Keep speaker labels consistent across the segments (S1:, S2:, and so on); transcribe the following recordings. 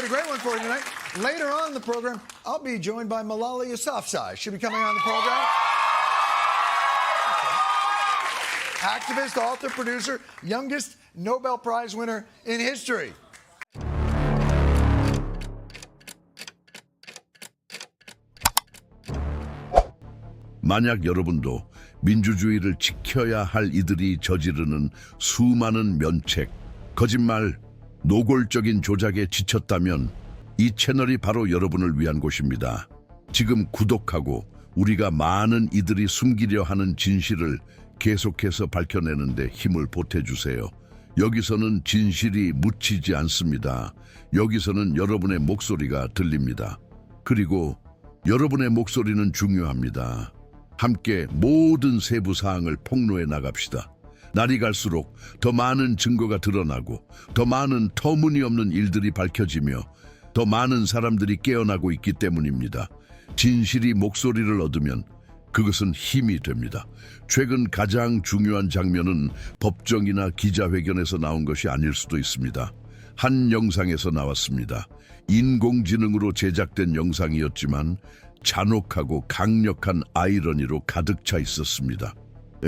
S1: a great one for you tonight. Later on in the program, I'll be joined by Malala Yousafzai. She'll be coming on the program. Activist, author, producer, youngest Nobel Prize winner in history.
S2: 만약 여러분도 민주주의를 지켜야 할 이들이 저지르는 수많은 면책, 거짓말, 노골적인 조작에 지쳤다면 이 채널이 바로 여러분을 위한 곳입니다. 지금 구독하고 우리가 많은 이들이 숨기려 하는 진실을 계속해서 밝혀내는데 힘을 보태주세요. 여기서는 진실이 묻히지 않습니다. 여기서는 여러분의 목소리가 들립니다. 그리고 여러분의 목소리는 중요합니다. 함께 모든 세부 사항을 폭로해 나갑시다. 날이 갈수록 더 많은 증거가 드러나고 더 많은 터무니없는 일들이 밝혀지며 더 많은 사람들이 깨어나고 있기 때문입니다. 진실이 목소리를 얻으면 그것은 힘이 됩니다. 최근 가장 중요한 장면은 법정이나 기자회견에서 나온 것이 아닐 수도 있습니다. 한 영상에서 나왔습니다. 인공지능으로 제작된 영상이었지만 잔혹하고 강력한 아이러니로 가득 차 있었습니다.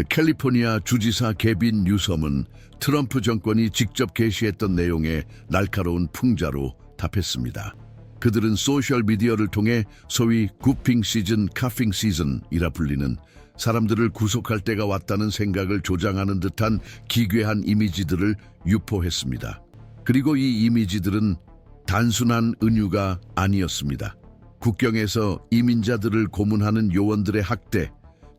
S2: 캘리포니아 주지사 게빈 뉴섬은 트럼프 정권이 직접 게시했던 내용에 날카로운 풍자로 답했습니다. 그들은 소셜미디어를 통해 소위 구핑 시즌, 카핑 시즌이라 불리는 사람들을 구속할 때가 왔다는 생각을 조장하는 듯한 기괴한 이미지들을 유포했습니다. 그리고 이 이미지들은 단순한 은유가 아니었습니다. 국경에서 이민자들을 고문하는 요원들의 학대,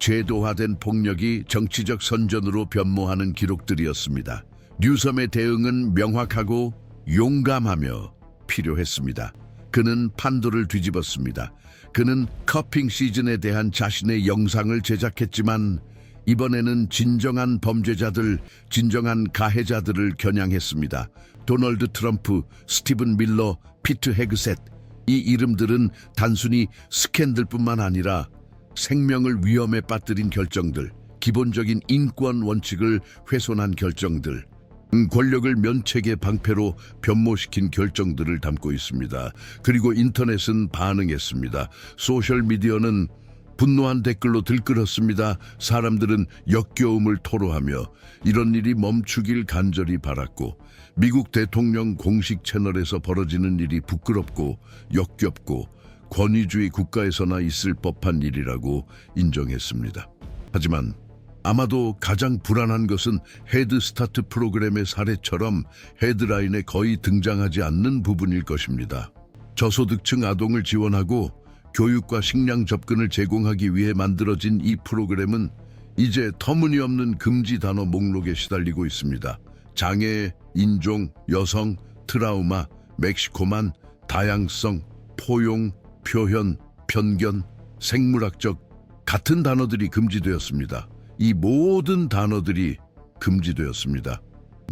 S2: 제도화된 폭력이 정치적 선전으로 변모하는 기록들이었습니다. 뉴섬의 대응은 명확하고 용감하며 필요했습니다. 그는 판도를 뒤집었습니다. 그는 커핑 시즌에 대한 자신의 영상을 제작했지만 이번에는 진정한 범죄자들, 진정한 가해자들을 겨냥했습니다. 도널드 트럼프, 스티븐 밀러, 피트 헤그셋, 이 이름들은 단순히 스캔들뿐만 아니라 생명을 위험에 빠뜨린 결정들, 기본적인 인권 원칙을 훼손한 결정들, 권력을 면책의 방패로 변모시킨 결정들을 담고 있습니다. 그리고 인터넷은 반응했습니다. 소셜미디어는 분노한 댓글로 들끓었습니다. 사람들은 역겨움을 토로하며 이런 일이 멈추길 간절히 바랐고 미국 대통령 공식 채널에서 벌어지는 일이 부끄럽고 역겹고 권위주의 국가에서나 있을 법한 일이라고 인정했습니다. 하지만 아마도 가장 불안한 것은 헤드스타트 프로그램의 사례처럼 헤드라인에 거의 등장하지 않는 부분일 것입니다. 저소득층 아동을 지원하고 교육과 식량 접근을 제공하기 위해 만들어진 이 프로그램은 이제 터무니없는 금지 단어 목록에 시달리고 있습니다. 장애, 인종, 여성, 트라우마, 멕시코만, 다양성, 포용, 표현, 편견, 생물학적 같은 단어들이 금지되었습니다. 이 모든 단어들이 금지되었습니다.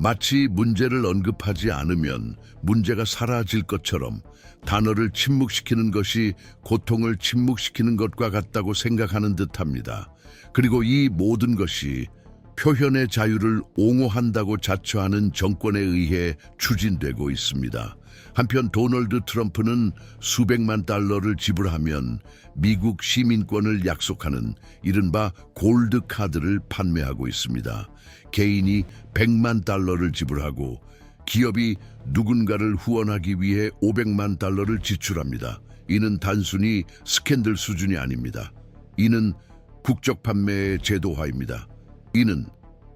S2: 마치 문제를 언급하지 않으면 문제가 사라질 것처럼 단어를 침묵시키는 것이 고통을 침묵시키는 것과 같다고 생각하는 듯합니다. 그리고 이 모든 것이 표현의 자유를 옹호한다고 자처하는 정권에 의해 추진되고 있습니다. 한편 도널드 트럼프는 수백만 달러를 지불하면 미국 시민권을 약속하는 이른바 골드 카드를 판매하고 있습니다. 개인이 100만 달러를 지불하고 기업이 누군가를 후원하기 위해 500만 달러를 지출합니다. 이는 단순히 스캔들 수준이 아닙니다. 이는 국적 판매의 제도화입니다. 이는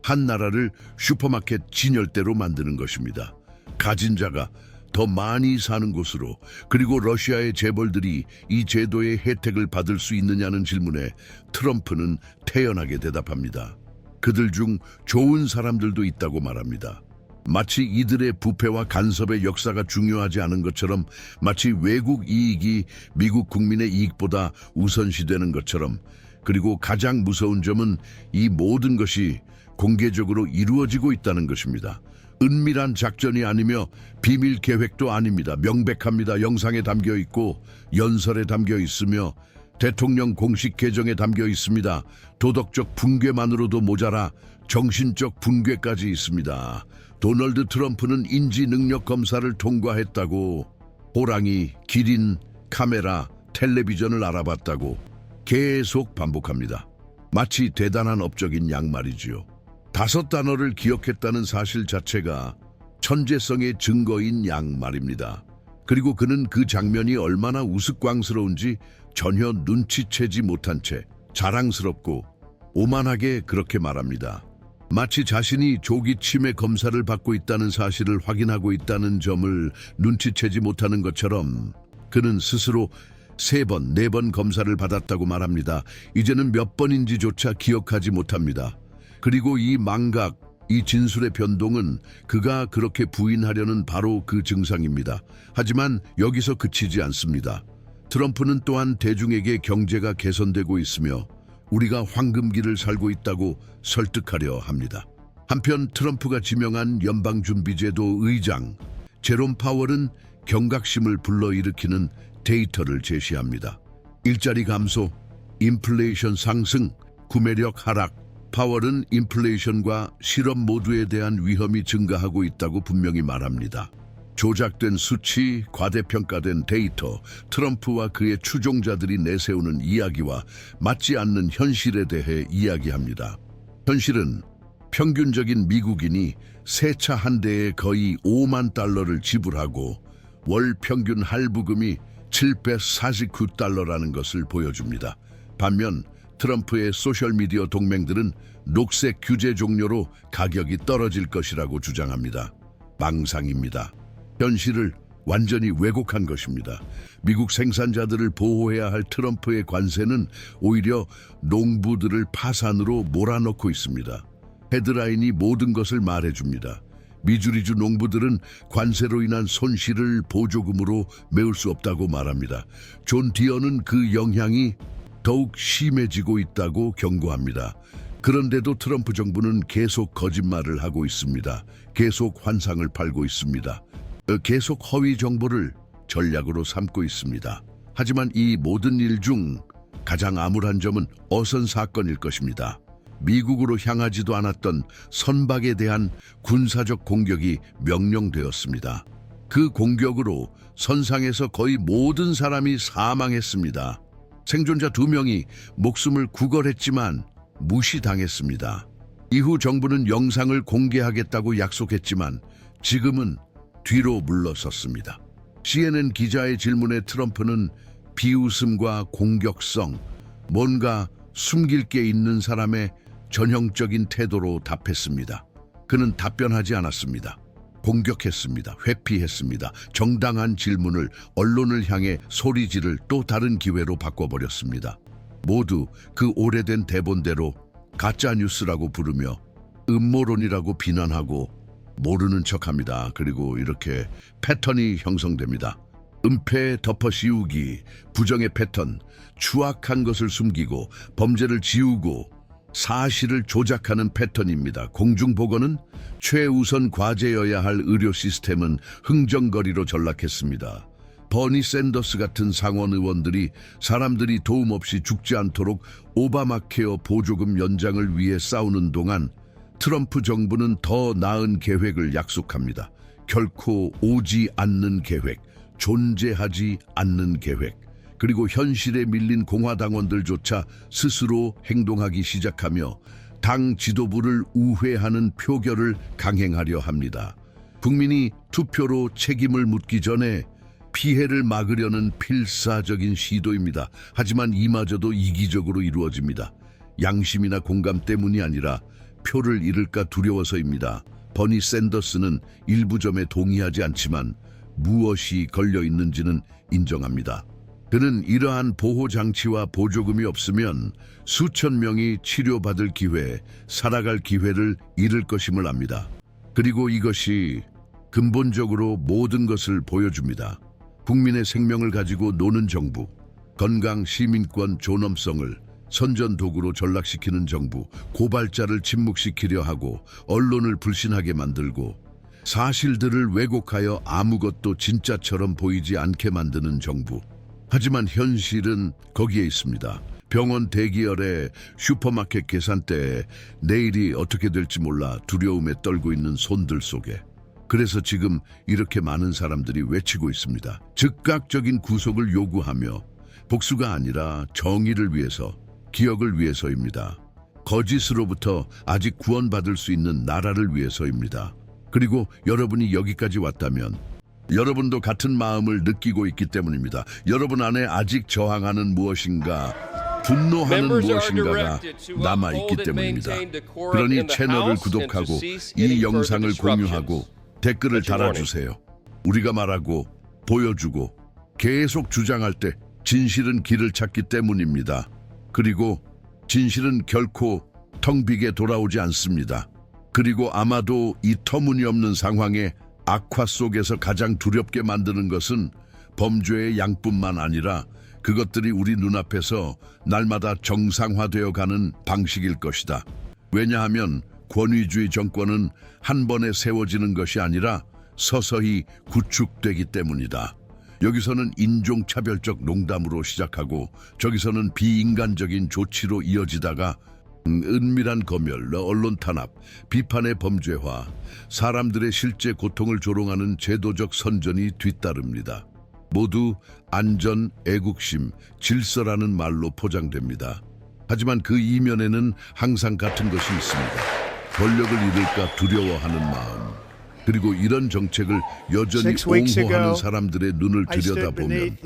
S2: 한 나라를 슈퍼마켓 진열대로 만드는 것입니다. 가진 자가 더 많이 사는 곳으로, 그리고 러시아의 재벌들이 이 제도의 혜택을 받을 수 있느냐는 질문에 트럼프는 태연하게 대답합니다. 그들 중 좋은 사람들도 있다고 말합니다. 마치 이들의 부패와 간섭의 역사가 중요하지 않은 것처럼, 마치 외국 이익이 미국 국민의 이익보다 우선시되는 것처럼. 그리고 가장 무서운 점은 이 모든 것이 공개적으로 이루어지고 있다는 것입니다. 은밀한 작전이 아니며 비밀 계획도 아닙니다. 명백합니다. 영상에 담겨 있고 연설에 담겨 있으며 대통령 공식 계정에 담겨 있습니다. 도덕적 붕괴만으로도 모자라 정신적 붕괴까지 있습니다. 도널드 트럼프는 인지 능력 검사를 통과했다고 호랑이, 기린, 카메라, 텔레비전을 알아봤다고 계속 반복합니다. 마치 대단한 업적인 양 말이지요. 5단어를 기억했다는 사실 자체가 천재성의 증거인 양 말입니다. 그리고 그는 그 장면이 얼마나 우스꽝스러운지 전혀 눈치채지 못한 채 자랑스럽고 오만하게 그렇게 말합니다. 마치 자신이 조기 치매 검사를 받고 있다는 사실을 확인하고 있다는 점을 눈치채지 못하는 것처럼 그는 스스로 3번, 4번 검사를 받았다고 말합니다. 이제는 몇 번인지조차 기억하지 못합니다. 그리고 이 망각, 이 진술의 변동은 그가 그렇게 부인하려는 바로 그 증상입니다. 하지만 여기서 그치지 않습니다. 트럼프는 또한 대중에게 경제가 개선되고 있으며 우리가 황금기를 살고 있다고 설득하려 합니다. 한편 트럼프가 지명한 연방준비제도 의장 제롬 파월은 경각심을 불러일으키는 데이터를 제시합니다. 일자리 감소, 인플레이션 상승, 구매력 하락. 파월은 인플레이션과 실업 모두에 대한 위험이 증가하고 있다고 분명히 말합니다. 조작된 수치, 과대평가된 데이터, 트럼프와 그의 추종자들이 내세우는 이야기와 맞지 않는 현실에 대해 이야기합니다. 현실은 평균적인 미국인이 새 차 한 대에 거의 5만 달러를 지불하고 월 평균 할부금이 749달러라는 것을 보여줍니다. 반면 트럼프의 소셜미디어 동맹들은 녹색 규제 종료로 가격이 떨어질 것이라고 주장합니다. 망상입니다. 현실을 완전히 왜곡한 것입니다. 미국 생산자들을 보호해야 할 트럼프의 관세는 오히려 농부들을 파산으로 몰아넣고 있습니다. 헤드라인이 모든 것을 말해줍니다. 미주리주 농부들은 관세로 인한 손실을 보조금으로 메울 수 없다고 말합니다. 존 디어는 그 영향이 더욱 심해지고 있다고 경고합니다. 그런데도 트럼프 정부는 계속 거짓말을 하고 있습니다. 계속 환상을 팔고 있습니다. 계속 허위 정보를 전략으로 삼고 있습니다. 하지만 이 모든 일 중 가장 암울한 점은 어선 사건일 것입니다. 미국으로 향하지도 않았던 선박에 대한 군사적 공격이 명령되었습니다. 그 공격으로 선상에서 거의 모든 사람이 사망했습니다. 생존자 2명이 목숨을 구걸했지만 무시당했습니다. 이후 정부는 영상을 공개하겠다고 약속했지만 지금은 뒤로 물러섰습니다. CNN 기자의 질문에 트럼프는 비웃음과 공격성, 뭔가 숨길 게 있는 사람의 전형적인 태도로 답했습니다. 그는 답변하지 않았습니다. 공격했습니다. 회피했습니다. 정당한 질문을 언론을 향해 소리 지를 또 다른 기회로 바꿔버렸습니다. 모두 그 오래된 대본대로 가짜뉴스라고 부르며 음모론이라고 비난하고 모르는 척합니다. 그리고 이렇게 패턴이 형성됩니다. 은폐 덮어씌우기, 부정의 패턴, 추악한 것을 숨기고 범죄를 지우고 사실을 조작하는 패턴입니다. 공중보건은 최우선 과제여야 할 의료 시스템은 흥정거리로 전락했습니다. 버니 샌더스 같은 상원 의원들이 사람들이 도움 없이 죽지 않도록 오바마 케어 보조금 연장을 위해 싸우는 동안 트럼프 정부는 더 나은 계획을 약속합니다. 결코 오지 않는 계획, 존재하지 않는 계획, 그리고 현실에 밀린 공화당원들조차 스스로 행동하기 시작하며 당 지도부를 우회하는 표결을 강행하려 합니다. 국민이 투표로 책임을 묻기 전에 피해를 막으려는 필사적인 시도입니다. 하지만 이마저도 이기적으로 이루어집니다. 양심이나 공감 때문이 아니라 표를 잃을까 두려워서입니다. 버니 샌더스는 일부 점에 동의하지 않지만 무엇이 걸려 있는지는 인정합니다. 그는 이러한 보호장치와 보조금이 없으면 수천 명이 치료받을 기회, 살아갈 기회를 잃을 것임을 압니다. 그리고 이것이 근본적으로 모든 것을 보여줍니다. 국민의 생명을 가지고 노는 정부, 건강 시민권 존엄성을 선전도구로 전락시키는 정부, 고발자를 침묵시키려 하고 언론을 불신하게 만들고 사실들을 왜곡하여 아무것도 진짜처럼 보이지 않게 만드는 정부. 하지만 현실은 거기에 있습니다. 병원 대기열에 슈퍼마켓 계산대에 내일이 어떻게 될지 몰라 두려움에 떨고 있는 손들 속에. 그래서 지금 이렇게 많은 사람들이 외치고 있습니다. 즉각적인 구속을 요구하며 복수가 아니라 정의를 위해서, 기억을 위해서입니다. 거짓으로부터 아직 구원받을 수 있는 나라를 위해서입니다. 그리고 여러분이 여기까지 왔다면 여러분도 같은 마음을 느끼고 있기 때문입니다. 여러분 안에 아직 저항하는 무엇인가, 분노하는 무엇인가가 남아있기 때문입니다. 그러니 채널을 구독하고 이 영상을 공유하고 댓글을 달아주세요. 우리가 말하고 보여주고 계속 주장할 때 진실은 길을 찾기 때문입니다. 그리고 진실은 결코 텅 비게 돌아오지 않습니다. 그리고 아마도 이 터무니없는 상황에 악화 속에서 가장 두렵게 만드는 것은 범죄의 양뿐만 아니라 그것들이 우리 눈앞에서 날마다 정상화되어 가는 방식일 것이다. 왜냐하면 권위주의 정권은 한 번에 세워지는 것이 아니라 서서히 구축되기 때문이다. 여기서는 인종차별적 농담으로 시작하고 저기서는 비인간적인 조치로 이어지다가 은밀한 검열, 언론 탄압, 비판의 범죄화, 사람들의 실제 고통을 조롱하는 제도적 선전이 뒤따릅니다. 모두 안전, 애국심, 질서라는 말로 포장됩니다. 하지만 그 이면에는 항상 같은 것이 있습니다. 권력을 잃을까 두려워하는 마음. 그리고 이런 정책을 여전히 옹호하는 사람들의 눈을 들여다보면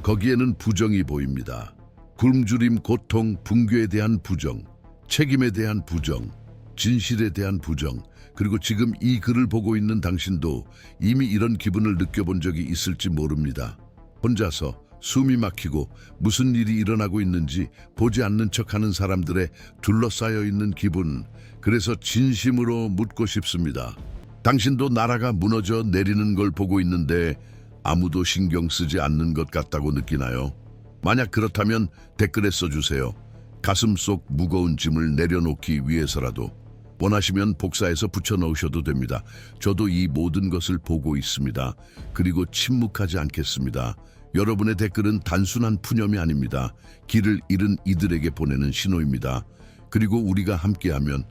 S2: 거기에는 부정이 보입니다. 굶주림, 고통, 붕괴에 대한 부정, 책임에 대한 부정, 진실에 대한 부정, 그리고 지금 이 글을 보고 있는 당신도 이미 이런 기분을 느껴본 적이 있을지 모릅니다. 혼자서 숨이 막히고 무슨 일이 일어나고 있는지 보지 않는 척하는 사람들에 둘러싸여 있는 기분. 그래서 진심으로 묻고 싶습니다. 당신도 나라가 무너져 내리는 걸 보고 있는데 아무도 신경 쓰지 않는 것 같다고 느끼나요? 만약 그렇다면 댓글에 써주세요. 가슴 속 무거운 짐을 내려놓기 위해서라도. 원하시면 복사해서 붙여넣으셔도 됩니다. 저도 이 모든 것을 보고 있습니다. 그리고 침묵하지 않겠습니다. 여러분의 댓글은 단순한 푸념이 아닙니다. 길을 잃은 이들에게 보내는 신호입니다. 그리고 우리가 함께하면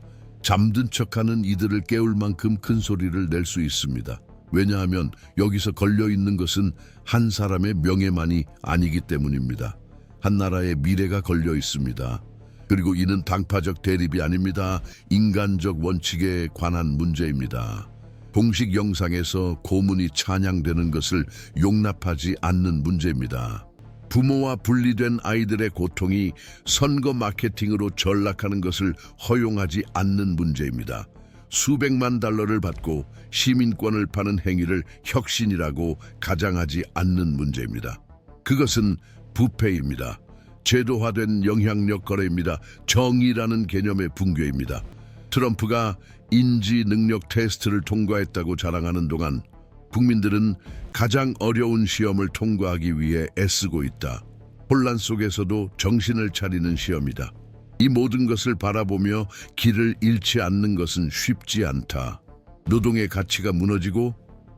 S2: 잠든 척하는 이들을 깨울 만큼 큰 소리를 낼 수 있습니다. 왜냐하면 여기서 걸려있는 것은 한 사람의 명예만이 아니기 때문입니다. 한 나라의 미래가 걸려 있습니다. 그리고 이는 당파적 대립이 아닙니다. 인간적 원칙에 관한 문제입니다. 공식 영상에서 고문이 찬양되는 것을 용납하지 않는 문제입니다. 부모와 분리된 아이들의 고통이 선거 마케팅으로 전락하는 것을 허용하지 않는 문제입니다. 수백만 달러를 받고 시민권을 파는 행위를 혁신이라고 가장하지 않는 문제입니다. 그것은 부패입니다. 제도화된 영향력 거래입니다. 정의라는 개념의 붕괴입니다. 트럼프가 인지 능력 테스트를 통과했다고 자랑하는 동안 국민들은 가장 어려운 시험을 통과하기 위해 애쓰고 있다. 혼란 속에서도 정신을 차리는 시험이다. 이 모든 것을 바라보며 길을 잃지 않는 것은 쉽지 않다. 노동의 가치가 무너지고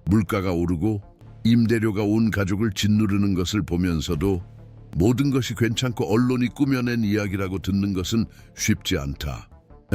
S2: 물가가 오르고 임대료가 온 가족을 짓누르는 것을 보면서도 모든 것이 괜찮고 언론이 꾸며낸 이야기라고 듣는 것은 쉽지 않다.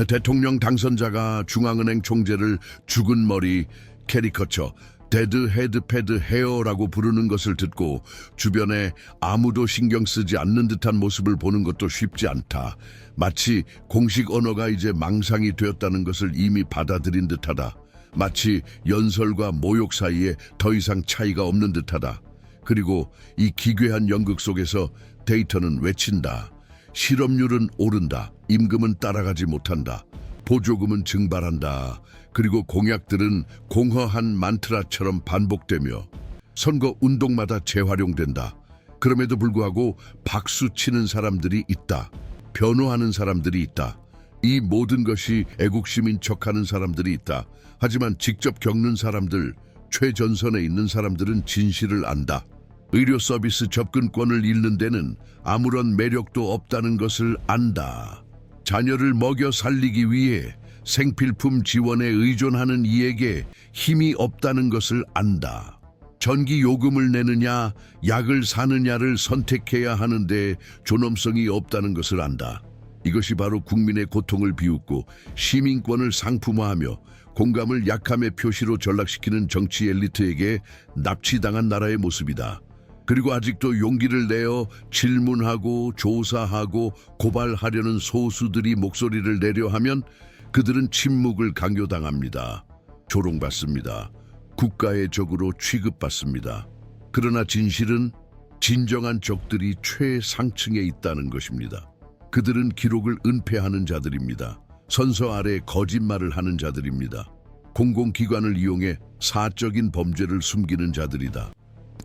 S2: 대통령 당선자가 중앙은행 총재를 죽은 머리, 캐리커처, 데드 헤드 패드 헤어라고 부르는 것을 듣고 주변에 아무도 신경 쓰지 않는 듯한 모습을 보는 것도 쉽지 않다. 마치 공식 언어가 이제 망상이 되었다는 것을 이미 받아들인 듯하다. 마치 연설과 모욕 사이에 더 이상 차이가 없는 듯하다. 그리고 이 기괴한 연극 속에서 데이터는 외친다. 실업률은 오른다. 임금은 따라가지 못한다. 보조금은 증발한다. 그리고 공약들은 공허한 만트라처럼 반복되며 선거 운동마다 재활용된다. 그럼에도 불구하고 박수 치는 사람들이 있다. 변호하는 사람들이 있다. 이 모든 것이 애국심인 척하는 사람들이 있다. 하지만 직접 겪는 사람들, 최전선에 있는 사람들은 진실을 안다. 의료 서비스 접근권을 잃는 데는 아무런 매력도 없다는 것을 안다. 자녀를 먹여 살리기 위해 생필품 지원에 의존하는 이에게 힘이 없다는 것을 안다. 전기 요금을 내느냐, 약을 사느냐를 선택해야 하는데 존엄성이 없다는 것을 안다. 이것이 바로 국민의 고통을 비웃고 시민권을 상품화하며 공감을 약함의 표시로 전락시키는 정치 엘리트에게 납치당한 나라의 모습이다. 그리고 아직도 용기를 내어 질문하고 조사하고 고발하려는 소수들이 목소리를 내려 하면 그들은 침묵을 강요당합니다. 조롱받습니다. 국가의 적으로 취급받습니다. 그러나 진실은 진정한 적들이 최상층에 있다는 것입니다. 그들은 기록을 은폐하는 자들입니다. 선서 아래 거짓말을 하는 자들입니다. 공공기관을 이용해 사적인 범죄를 숨기는 자들이다.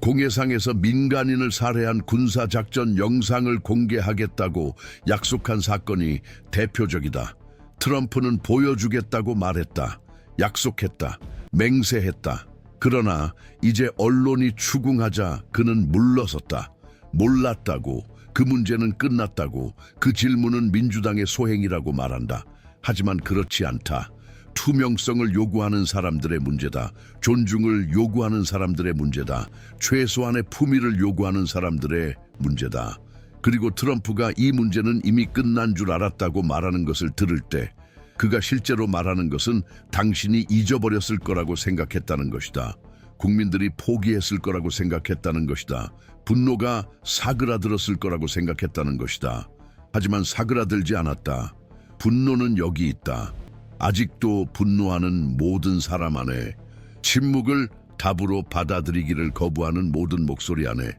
S2: 공해상에서 민간인을 살해한 군사작전 영상을 공개하겠다고 약속한 사건이 대표적이다. 트럼프는 보여주겠다고 말했다. 약속했다. 맹세했다. 그러나 이제 언론이 추궁하자 그는 물러섰다. 몰랐다고, 그 문제는 끝났다고, 그 질문은 민주당의 소행이라고 말한다. 하지만 그렇지 않다. 투명성을 요구하는 사람들의 문제다. 존중을 요구하는 사람들의 문제다. 최소한의 품위를 요구하는 사람들의 문제다. 그리고 트럼프가 이 문제는 이미 끝난 줄 알았다고 말하는 것을 들을 때 그가 실제로 말하는 것은 당신이 잊어버렸을 거라고 생각했다는 것이다. 국민들이 포기했을 거라고 생각했다는 것이다. 분노가 사그라들었을 거라고 생각했다는 것이다. 하지만 사그라들지 않았다. 분노는 여기 있다. 아직도 분노하는 모든 사람 안에, 침묵을 답으로 받아들이기를 거부하는 모든 목소리 안에,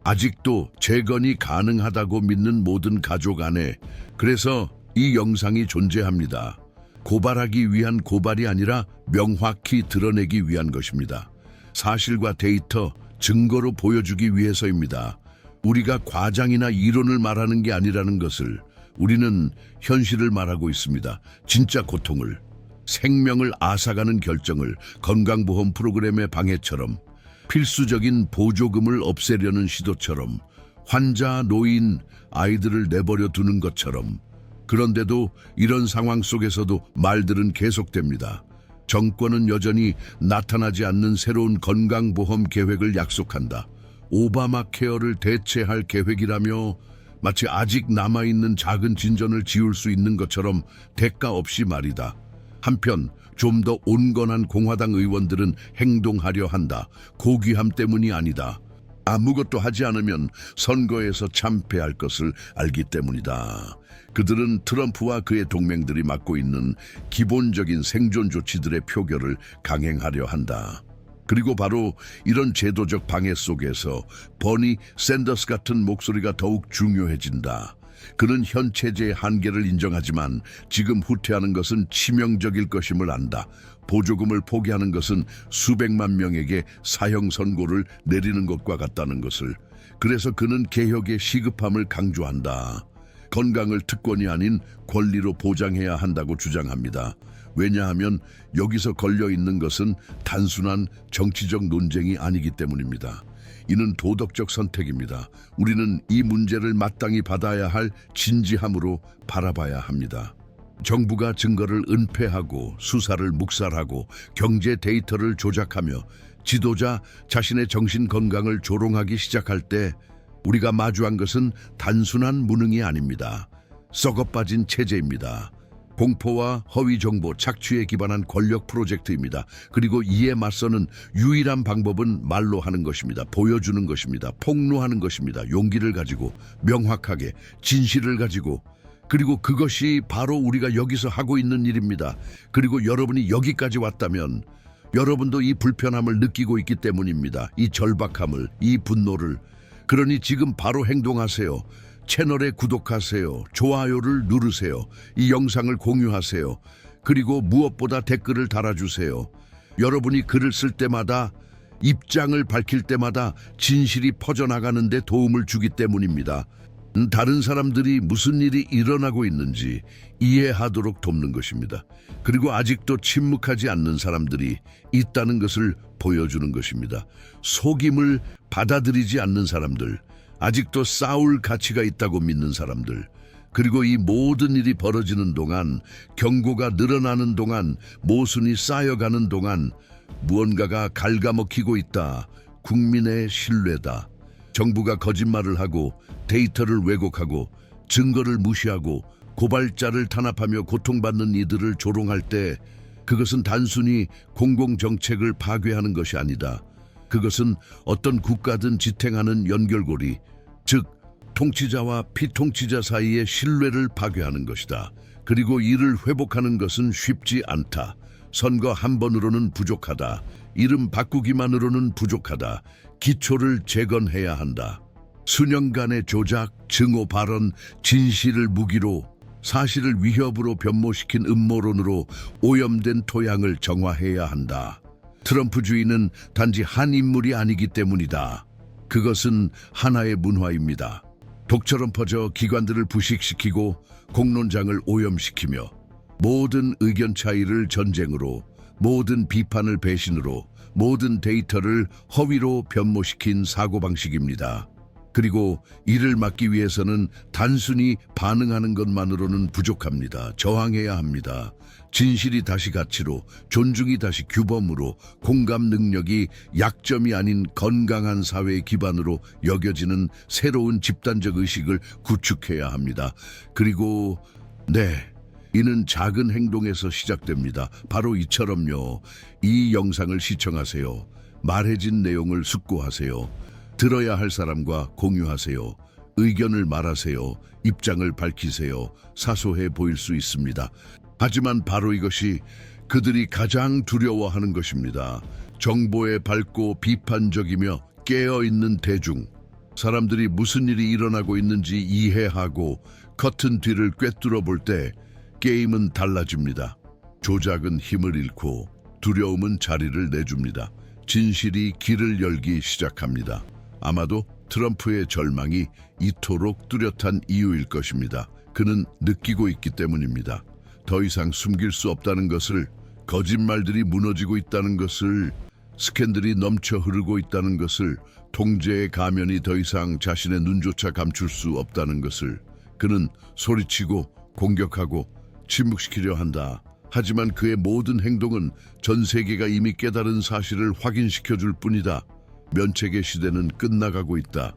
S2: 아직도 재건이 가능하다고 믿는 모든 가족 안에. 그래서 이 영상이 존재합니다. 고발하기 위한 고발이 아니라 명확히 드러내기 위한 것입니다. 사실과 데이터, 증거로 보여주기 위해서입니다. 우리가 과장이나 이론을 말하는 게 아니라는 것을, 우리는 현실을 말하고 있습니다. 진짜 고통을, 생명을 앗아가는 결정을 건강보험 프로그램의 방해처럼, 필수적인 보조금을 없애려는 시도처럼, 환자, 노인, 아이들을 내버려 두는 것처럼. 그런데도 이런 상황 속에서도 말들은 계속됩니다. 정권은 여전히 나타나지 않는 새로운 건강보험 계획을 약속한다. 오바마 케어를 대체할 계획이라며 마치 아직 남아있는 작은 진전을 지울 수 있는 것처럼 대가 없이 말이다. 한편 좀 더 온건한 공화당 의원들은 행동하려 한다. 고귀함 때문이 아니다. 아무것도 하지 않으면 선거에서 참패할 것을 알기 때문이다. 그들은 트럼프와 그의 동맹들이 맡고 있는 기본적인 생존 조치들의 표결을 강행하려 한다. 그리고 바로 이런 제도적 방해 속에서 버니 샌더스 같은 목소리가 더욱 중요해진다. 그는 현 체제의 한계를 인정하지만 지금 후퇴하는 것은 치명적일 것임을 안다. 보조금을 포기하는 것은 수백만 명에게 사형 선고를 내리는 것과 같다는 것을. 그래서 그는 개혁의 시급함을 강조한다. 건강을 특권이 아닌 권리로 보장해야 한다고 주장합니다. 왜냐하면 여기서 걸려있는 것은 단순한 정치적 논쟁이 아니기 때문입니다. 이는 도덕적 선택입니다. 우리는 이 문제를 마땅히 받아야 할 진지함으로 바라봐야 합니다. 정부가 증거를 은폐하고 수사를 묵살하고 경제 데이터를 조작하며 지도자 자신의 정신 건강을 조롱하기 시작할 때 우리가 마주한 것은 단순한 무능이 아닙니다. 썩어빠진 체제입니다. 공포와 허위 정보 착취에 기반한 권력 프로젝트입니다. 그리고 이에 맞서는 유일한 방법은 말로 하는 것입니다. 보여주는 것입니다. 폭로하는 것입니다. 용기를 가지고, 명확하게, 진실을 가지고. 그리고 그것이 바로 우리가 여기서 하고 있는 일입니다. 그리고 여러분이 여기까지 왔다면 여러분도 이 불편함을 느끼고 있기 때문입니다. 이 절박함을, 이 분노를. 그러니 지금 바로 행동하세요. 채널에 구독하세요. 좋아요를 누르세요. 이 영상을 공유하세요. 그리고 무엇보다 댓글을 달아주세요. 여러분이 글을 쓸 때마다, 입장을 밝힐 때마다 진실이 퍼져나가는 데 도움을 주기 때문입니다. 다른 사람들이 무슨 일이 일어나고 있는지 이해하도록 돕는 것입니다. 그리고 아직도 침묵하지 않는 사람들이 있다는 것을 보여주는 것입니다. 속임을 받아들이지 않는 사람들, 아직도 싸울 가치가 있다고 믿는 사람들, 그리고 이 모든 일이 벌어지는 동안, 경고가 늘어나는 동안, 모순이 쌓여가는 동안 무언가가 갉아먹히고 있다. 국민의 신뢰다. 정부가 거짓말을 하고 데이터를 왜곡하고 증거를 무시하고 고발자를 탄압하며 고통받는 이들을 조롱할 때 그것은 단순히 공공정책을 파괴하는 것이 아니다. 그것은 어떤 국가든 지탱하는 연결고리, 즉 통치자와 피통치자 사이의 신뢰를 파괴하는 것이다. 그리고 이를 회복하는 것은 쉽지 않다. 선거 한 번으로는 부족하다. 이름 바꾸기만으로는 부족하다. 기초를 재건해야 한다. 수년간의 조작, 증오 발언, 진실을 무기로 사실을 위협으로 변모시킨 음모론으로 오염된 토양을 정화해야 한다. 트럼프주의는 단지 한 인물이 아니기 때문이다. 그것은 하나의 문화입니다. 독처럼 퍼져 기관들을 부식시키고 공론장을 오염시키며 모든 의견 차이를 전쟁으로, 모든 비판을 배신으로, 모든 데이터를 허위로 변모시킨 사고방식입니다. 그리고 이를 막기 위해서는 단순히 반응하는 것만으로는 부족합니다. 저항해야 합니다. 진실이 다시 가치로, 존중이 다시 규범으로, 공감 능력이 약점이 아닌 건강한 사회의 기반으로 여겨지는 새로운 집단적 의식을 구축해야 합니다. 그리고 이는 작은 행동에서 시작됩니다. 바로 이처럼요. 이 영상을 시청하세요. 말해진 내용을 숙고하세요. 들어야 할 사람과 공유하세요. 의견을 말하세요. 입장을 밝히세요. 사소해 보일 수 있습니다. 하지만 바로 이것이 그들이 가장 두려워하는 것입니다. 정보에 밝고 비판적이며 깨어있는 대중. 사람들이 무슨 일이 일어나고 있는지 이해하고 커튼 뒤를 꿰뚫어 볼 때 게임은 달라집니다. 조작은 힘을 잃고 두려움은 자리를 내줍니다. 진실이 길을 열기 시작합니다. 아마도 트럼프의 절망이 이토록 뚜렷한 이유일 것입니다. 그는 느끼고 있기 때문입니다. 더 이상 숨길 수 없다는 것을, 거짓말들이 무너지고 있다는 것을, 스캔들이 넘쳐 흐르고 있다는 것을, 통제의 가면이 더 이상 자신의 눈조차 감출 수 없다는 것을. 그는 소리치고 공격하고 침묵시키려 한다. 하지만 그의 모든 행동은 전 세계가 이미 깨달은 사실을 확인시켜줄 뿐이다. 면책의 시대는 끝나가고 있다.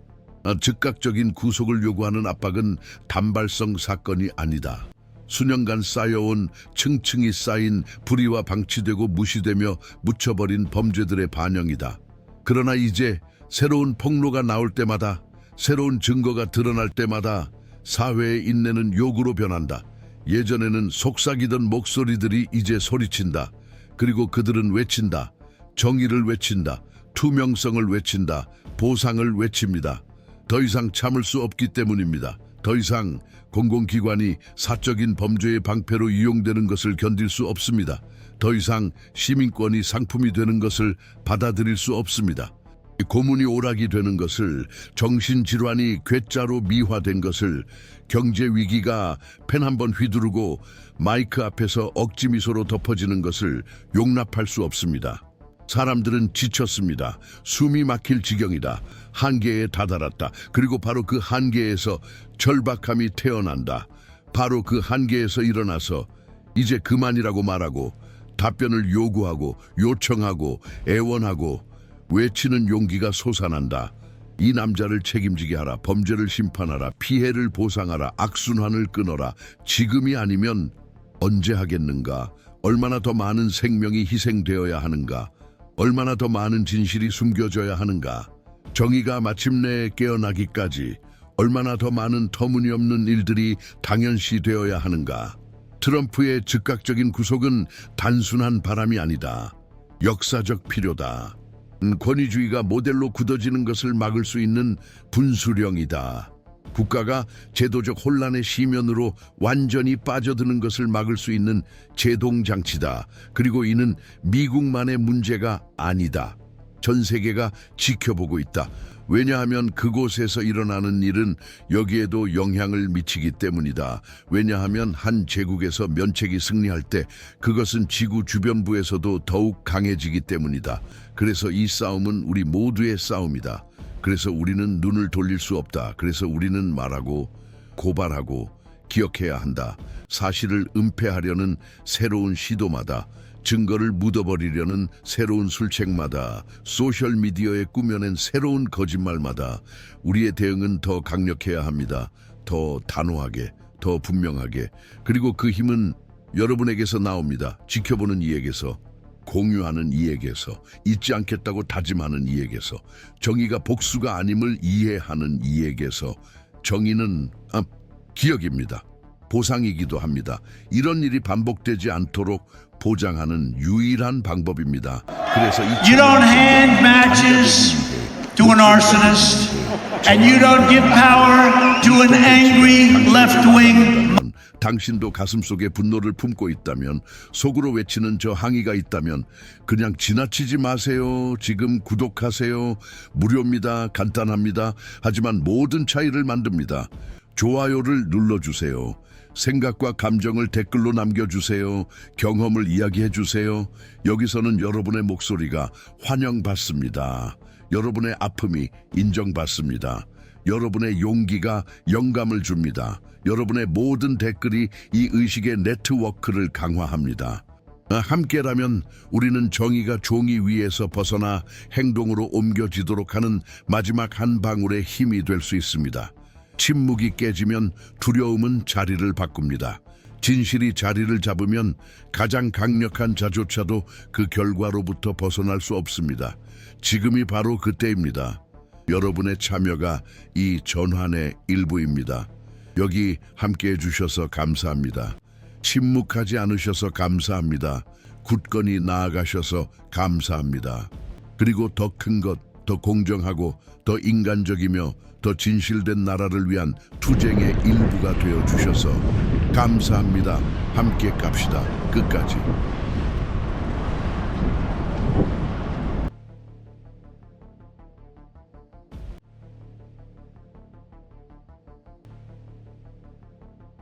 S2: 즉각적인 구속을 요구하는 압박은 단발성 사건이 아니다. 수년간 쌓여온 층층이 쌓인 불의와 방치되고 무시되며 묻혀버린 범죄들의 반영이다. 그러나 이제 새로운 폭로가 나올 때마다, 새로운 증거가 드러날 때마다 사회의 인내는 욕으로 변한다. 예전에는 속삭이던 목소리들이 이제 소리친다. 그리고 그들은 외친다. 정의를 외친다. 투명성을 외친다. 보상을 외칩니다. 더 이상 참을 수 없기 때문입니다. 더 이상 공공기관이 사적인 범죄의 방패로 이용되는 것을 견딜 수 없습니다. 더 이상 시민권이 상품이 되는 것을 받아들일 수 없습니다. 고문이 오락이 되는 것을, 정신질환이 괴짜로 미화된 것을, 경제위기가 펜 한 번 휘두르고 마이크 앞에서 억지 미소로 덮어지는 것을 용납할 수 없습니다. 사람들은 지쳤습니다. 숨이 막힐 지경이다. 한계에 다다랐다. 그리고 바로 그 한계에서 절박함이 태어난다. 바로 그 한계에서 일어나서 이제 그만이라고 말하고 답변을 요구하고 요청하고 애원하고 외치는 용기가 솟아난다. 이 남자를 책임지게 하라. 범죄를 심판하라. 피해를 보상하라. 악순환을 끊어라. 지금이 아니면 언제 하겠는가? 얼마나 더 많은 생명이 희생되어야 하는가? 얼마나 더 많은 진실이 숨겨져야 하는가? 정의가 마침내 깨어나기까지 얼마나 더 많은 터무니없는 일들이 당연시되어야 하는가? 트럼프의 즉각적인 구속은 단순한 바람이 아니다. 역사적 필요다. 권위주의가 모델로 굳어지는 것을 막을 수 있는 분수령이다. 국가가 제도적 혼란의 시면으로 완전히 빠져드는 것을 막을 수 있는 제동장치다. 그리고 이는 미국만의 문제가 아니다. 전 세계가 지켜보고 있다. 왜냐하면 그곳에서 일어나는 일은 여기에도 영향을 미치기 때문이다. 왜냐하면 한 제국에서 면책이 승리할 때 그것은 지구 주변부에서도 더욱 강해지기 때문이다. 그래서 이 싸움은 우리 모두의 싸움이다. 그래서 우리는 눈을 돌릴 수 없다. 그래서 우리는 말하고 고발하고 기억해야 한다. 사실을 은폐하려는 새로운 시도마다, 증거를 묻어버리려는 새로운 술책마다, 소셜미디어에 꾸며낸 새로운 거짓말마다 우리의 대응은 더 강력해야 합니다. 더 단호하게, 더 분명하게. 그리고 그 힘은 여러분에게서 나옵니다. 지켜보는 이에게서, 공유하는 이에게서, 잊지 않겠다고 다짐하는 이에게서, 정의가 복수가 아님을 이해하는 이에게서. 정의는 기억입니다. 보상이기도 합니다. 이런 일이 반복되지 않도록 보장하는 유일한 방법입니다. 그래서
S3: You don't hand matches to an arsonist, and you don't give power to an angry left-wing.
S2: 당신도 가슴속에 분노를 품고 있다면, 속으로 외치는 저 항의가 있다면 그냥 지나치지 마세요. 지금 구독하세요. 무료입니다. 간단합니다. 하지만 모든 차이를 만듭니다. 좋아요를 눌러주세요. 생각과 감정을 댓글로 남겨주세요. 경험을 이야기해주세요. 여기서는 여러분의 목소리가 환영받습니다. 여러분의 아픔이 인정받습니다. 여러분의 용기가 영감을 줍니다. 여러분의 모든 댓글이 이 의식의 네트워크를 강화합니다. 함께라면 우리는 정의가 종이 위에서 벗어나 행동으로 옮겨지도록 하는 마지막 한 방울의 힘이 될 수 있습니다. 침묵이 깨지면 두려움은 자리를 바꿉니다. 진실이 자리를 잡으면 가장 강력한 자조차도 그 결과로부터 벗어날 수 없습니다. 지금이 바로 그때입니다. 여러분의 참여가 이 전환의 일부입니다. 여기 함께해 주셔서 감사합니다. 침묵하지 않으셔서 감사합니다. 굳건히 나아가셔서 감사합니다. 그리고 더 큰 것, 더 공정하고 더 인간적이며 더 진실된 나라를 위한 투쟁의 일부가 되어 주셔서 감사합니다. 함께 갑시다. 끝까지.